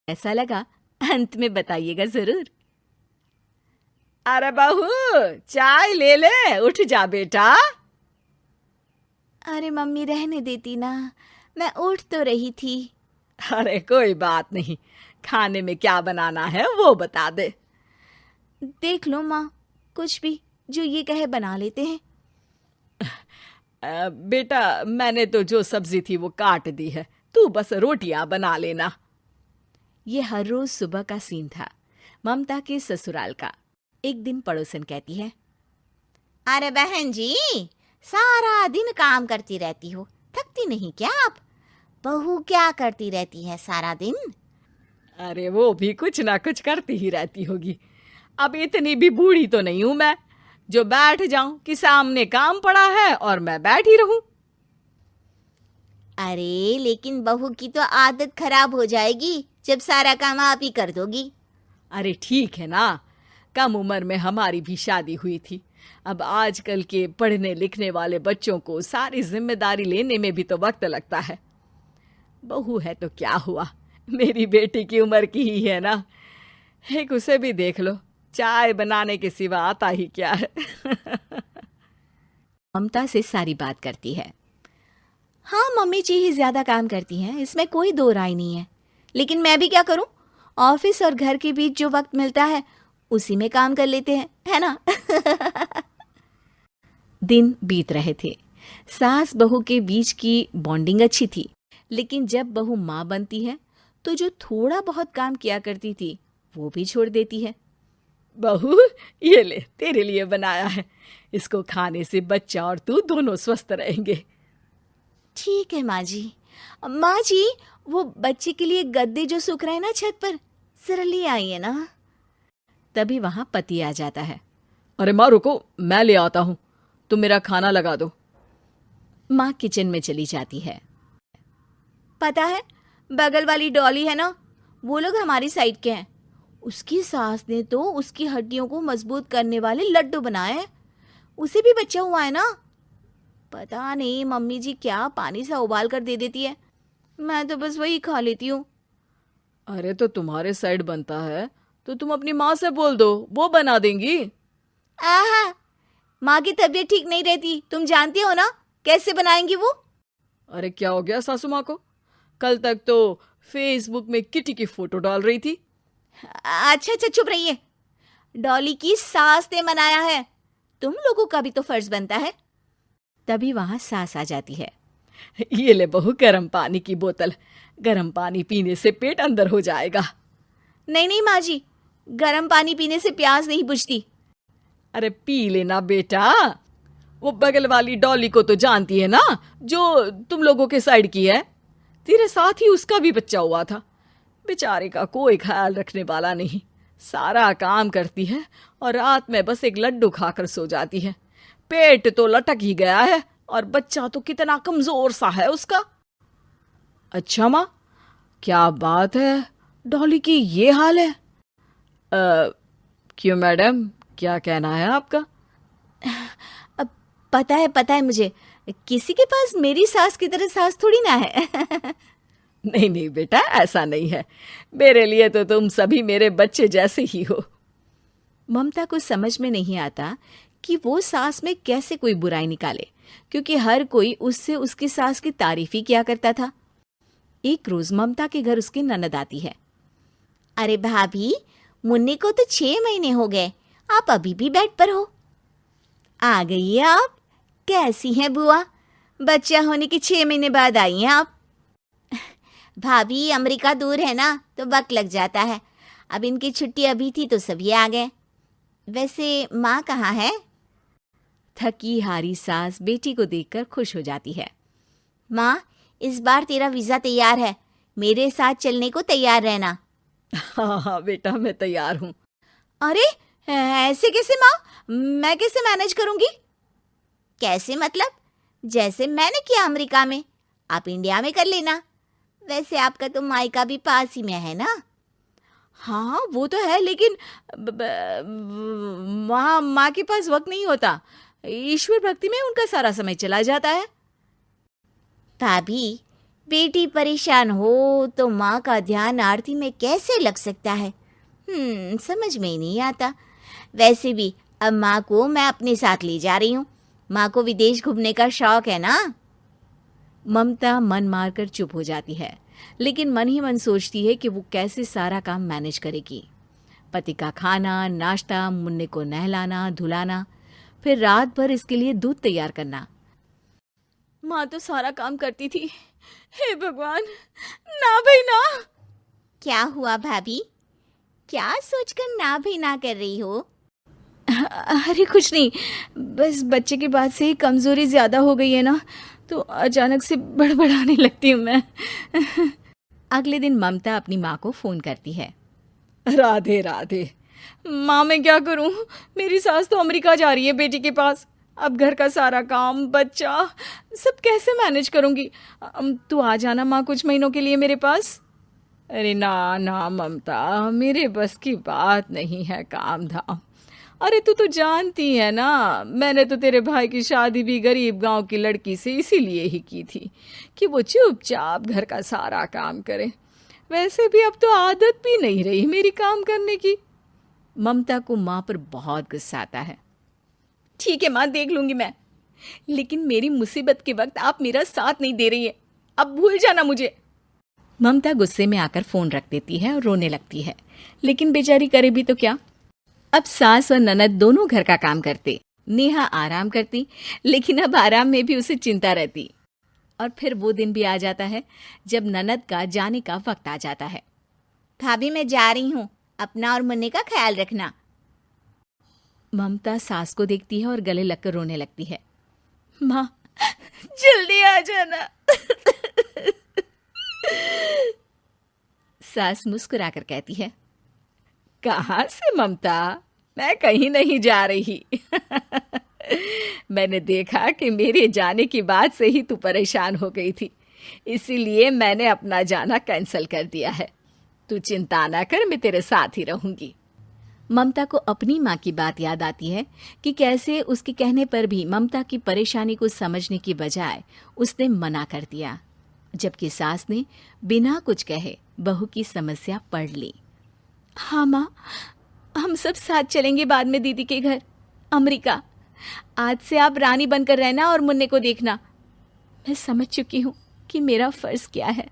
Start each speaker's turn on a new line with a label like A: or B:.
A: ऐसा लगा अंत में बताइएगा जरूर।
B: अरे बहू, चाय ले ले, उठ जा बेटा।
A: अरे मम्मी रहने देती ना, मैं उठ तो रही थी।
B: अरे कोई बात नहीं, खाने में क्या बनाना है वो बता दे।
A: देख लो माँ, कुछ भी जो ये कहे बना लेते हैं।
B: बेटा, मैंने तो जो सब्जी थी वो काट दी है, तू बस रोटियां बना लेना।
A: ये हर रोज सुबह का सीन था ममता के ससुराल का। एक दिन पड़ोसन कहती है,
C: अरे बहन जी, सारा दिन काम करती रहती हो, थकती नहीं क्या आप? बहू क्या करती रहती है सारा दिन?
B: अरे वो भी कुछ ना कुछ करती ही रहती होगी। अब इतनी भी बूढ़ी तो नहीं हूं मैं जो बैठ जाऊं कि सामने काम पड़ा है और मैं बैठी रहूं।
C: अरे लेकिन बहू की तो आदत खराब हो जाएगी जब सारा काम आप ही कर दोगी।
B: अरे ठीक है ना, कम उम्र में हमारी भी शादी हुई थी। अब आजकल के पढ़ने लिखने वाले बच्चों को सारी जिम्मेदारी लेने में भी तो वक्त लगता है। बहू है तो क्या हुआ, मेरी बेटी की उम्र की ही है ना। एक उसे भी देख लो, चाय बनाने के सिवा आता ही क्या है।
A: ममता से सारी बात करती है। हाँ, मम्मी जी ही ज्यादा काम करती हैं, इसमें कोई दो राय नहीं है। लेकिन मैं भी क्या करूं, ऑफिस और घर के बीच जो वक्त मिलता है उसी में काम कर लेते हैं, है ना। दिन बीत रहे थे। सास बहू के बीच की बॉन्डिंग अच्छी थी, लेकिन जब बहू माँ बनती है तो जो थोड़ा बहुत काम किया करती थी वो भी छोड़ देती है।
B: बहू, ये ले, तेरे लिए बनाया है। इसको खाने से बच्चा और तू दोनों स्वस्थ रहेंगे।
A: ठीक है माँ जी। माँ जी, वो बच्चे के लिए गद्दे जो सूख रहे हैं ना छत पर, जरा ले आइए ना। तभी वहां पति आ जाता है।
B: अरे माँ रुको, मैं ले आता हूँ, तुम मेरा खाना लगा दो।
A: माँ किचन में चली जाती है। पता है, बगल वाली डॉली है ना, वो लोग हमारी साइड के हैं। उसकी सास ने तो उसकी हड्डियों को मजबूत करने वाले लड्डू बनाए हैं। उसे भी बच्चा हुआ है ना। पता नहीं मम्मी जी क्या पानी सा उबाल कर दे देती है, मैं तो बस वही खा लेती हूँ।
B: अरे तो तुम्हारे साइड बनता है तो तुम अपनी माँ से बोल दो, वो बना देंगी।
A: आहा, माँ की तबीयत ठीक नहीं रहती, तुम जानती हो ना, कैसे बनाएंगी वो।
B: अरे क्या हो गया सासू माँ को? कल तक तो फेसबुक में किटी की फोटो डाल रही थी।
A: अच्छा अच्छा, चुप रहिए। डॉली की सास ने मनाया है, तुम लोगों का भी तो फर्ज बनता है। तभी वहां सास आ जाती है।
B: ये ले बहू, गर्म पानी की बोतल, गर्म पानी पीने से पेट अंदर हो जाएगा।
A: नहीं नहीं माँ जी, गर्म पानी पीने से प्यास नहीं बुझती।
B: अरे पी लेना बेटा। वो बगल वाली डॉली को तो जानती है ना, जो तुम लोगों के साइड की है। तेरे साथ ही उसका भी बच्चा हुआ था। बेचारे का कोई ख्याल रखने वाला नहीं, सारा काम करती है और रात में बस एक लड्डू खाकर सो जाती है। पेट तो लटक ही गया है और बच्चा तो कितना कमजोर सा है उसका। अच्छा माँ, क्या बात है, डॉली की ये हाल है? क्यों मैडम, क्या कहना है आपका?
A: अब पता है मुझे, किसी के पास मेरी सास की तरह सास थोड़ी ना है।
B: नहीं नहीं बेटा, ऐसा नहीं है। मेरे लिए तो तुम सभी मेरे बच्चे जैसे ही हो।
A: ममता को समझ में नहीं आता कि वो सास में कैसे कोई बुराई निकाले, क्योंकि हर कोई उससे उसकी सास की तारीफ ही किया करता था। एक रोज ममता के घर उसकी ननद आती है।
C: अरे भाभी, मुन्नी को तो 6 महीने हो गए, आप अभी भी बेड पर हो।
A: आ गई है आप? कैसी हैं बुआ? बच्चा होने के 6 महीने बाद आई हैं आप?
C: भाभी, अमेरिका दूर है ना तो वक्त लग जाता है। अब इनकी छुट्टी अभी थी तो सभी आ गए। वैसे माँ कहाँ है?
A: थकी हारी सास बेटी को देखकर खुश हो जाती है।
C: माँ, इस बार तेरा वीजा तैयार है, मेरे साथ चलने को तैयार रहना।
B: हाँ हाँ बेटा, मैं तैयार हूँ।
A: अरे ऐसे कैसे माँ, मैं कैसे मैनेज करूंगी?
C: कैसे मतलब? जैसे मैंने किया अमेरिका में, आप इंडिया में कर लेना। वैसे आपका तो मायका भी पास ही में है ना।
A: हाँ वो तो है, लेकिन वहाँ माँ के पास वक्त नहीं होता। ईश्वर भक्ति में उनका सारा समय चला जाता है।
C: भाभी, बेटी परेशान हो तो माँ का ध्यान आरती में कैसे लग सकता है? समझ में ही नहीं आता। वैसे भी अब माँ को मैं अपने साथ ले जा रही हूँ। माँ को विदेश घूमने का शौक है ना।
A: ममता मन मारकर चुप हो जाती है, लेकिन मन ही मन सोचती है कि वो कैसे सारा काम मैनेज करेगी। पति का खाना, नाश्ता, मुन्ने को नहलाना, धुलाना, फिर रात भर इसके लिए दूध तैयार करना। माँ तो सारा काम करती थी। हे भगवान, ना भाई ना।
C: क्या हुआ भाभी? क्या सोचकर ना भी ना कर रही हो?
A: अरे कुछ नहीं, बस बच्चे के बाद से ही कमजोरी ज्यादा हो गई है ना, तो अचानक से बड़बड़ाने लगती हूँ मैं। अगले दिन ममता अपनी माँ को फोन करती है।
B: राधे राधे। माँ मैं क्या करूँ, मेरी सास तो अमेरिका जा रही है बेटी के पास। अब घर का सारा काम, बच्चा, सब कैसे मैनेज करूँगी। तू आ जाना माँ कुछ महीनों के लिए मेरे पास। अरे ना ना ममता, मेरे बस की बात नहीं है काम धाम। अरे तू तो जानती है ना, मैंने तो तेरे भाई की शादी भी गरीब गांव की लड़की से इसीलिए ही की थी कि वो चुपचाप घर का सारा काम करे। वैसे भी अब तो आदत भी नहीं रही मेरी काम करने की।
A: ममता को माँ पर बहुत गुस्सा आता है। ठीक है माँ, देख लूंगी मैं, लेकिन मेरी मुसीबत के वक्त आप मेरा साथ नहीं दे रही है, अब भूल जाना मुझे। ममता गुस्से में आकर फोन रख देती है और रोने लगती है, लेकिन बेचारी करे भी तो क्या। अब सास और ननद दोनों घर का काम करते, नेहा आराम करती, लेकिन अब आराम में भी उसे चिंता रहती। और फिर वो दिन भी आ जाता है जब ननद का जाने का वक्त आ जाता है।
C: भाभी मैं जा रही हूँ, अपना और मुन्ने का ख्याल रखना।
A: ममता सास को देखती है और गले लगकर रोने लगती है। माँ जल्दी आ जाना। सास मुस्कुराकर कहती है,
B: कहाँ से ममता, मैं कहीं नहीं जा रही। मैंने देखा कि मेरे जाने की बात से ही तू परेशान हो गई थी, इसीलिए मैंने अपना जाना कैंसिल कर दिया है। तू चिंता ना कर, मैं तेरे साथ ही रहूंगी।
A: ममता को अपनी माँ की बात याद आती है कि कैसे उसके कहने पर भी ममता की परेशानी को समझने की बजाय उसने मना कर दिया, जबकि सास ने बिना कुछ कहे बहू की समस्या पढ़ ली। हाँ माँ, हम सब साथ चलेंगे बाद में दीदी के घर अमेरिका। आज से आप रानी बनकर रहना और मुन्ने को देखना। मैं समझ चुकी हूँ कि मेरा फर्ज क्या है।